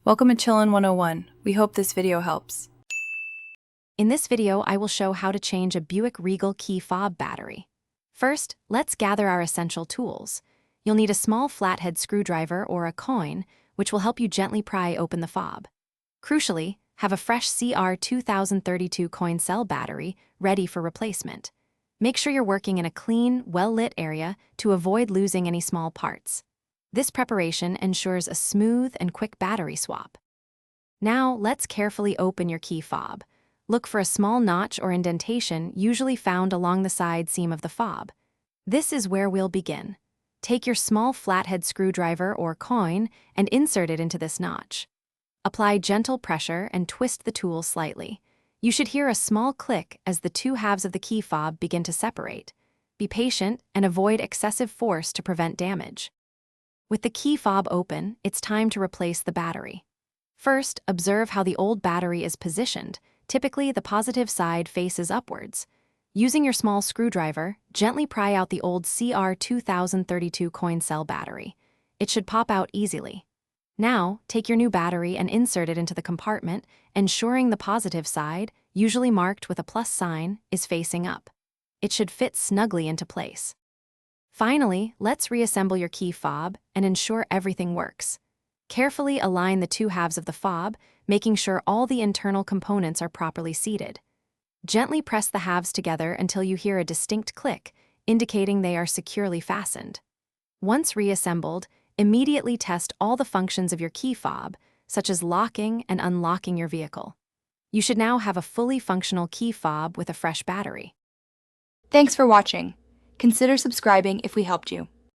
Welcome to Chillin' 101. We hope this video helps. In this video, I will show how to change a Buick Regal key fob battery. First, let's gather our essential tools. You'll need a small flathead screwdriver or a coin, which will help you gently pry open the fob. Crucially, have a fresh CR2032 coin cell battery ready for replacement. Make sure you're working in a clean, well-lit area to avoid losing any small parts. This preparation ensures a smooth and quick battery swap. Now, let's carefully open your key fob. Look for a small notch or indentation usually found along the side seam of the fob. This is where we'll begin. Take your small flathead screwdriver or coin and insert it into this notch. Apply gentle pressure and twist the tool slightly. You should hear a small click as the two halves of the key fob begin to separate. Be patient and avoid excessive force to prevent damage. With the key fob open, it's time to replace the battery. First, observe how the old battery is positioned. Typically, the positive side faces upwards. Using your small screwdriver, gently pry out the old CR2032 coin cell battery. It should pop out easily. Now, take your new battery and insert it into the compartment, ensuring the positive side, usually marked with a plus sign, is facing up. It should fit snugly into place. Finally, let's reassemble your key fob and ensure everything works. Carefully align the two halves of the fob, making sure all the internal components are properly seated. Gently press the halves together until you hear a distinct click, indicating they are securely fastened. Once reassembled, immediately test all the functions of your key fob, such as locking and unlocking your vehicle. You should now have a fully functional key fob with a fresh battery. Thanks for watching. Consider subscribing if we helped you.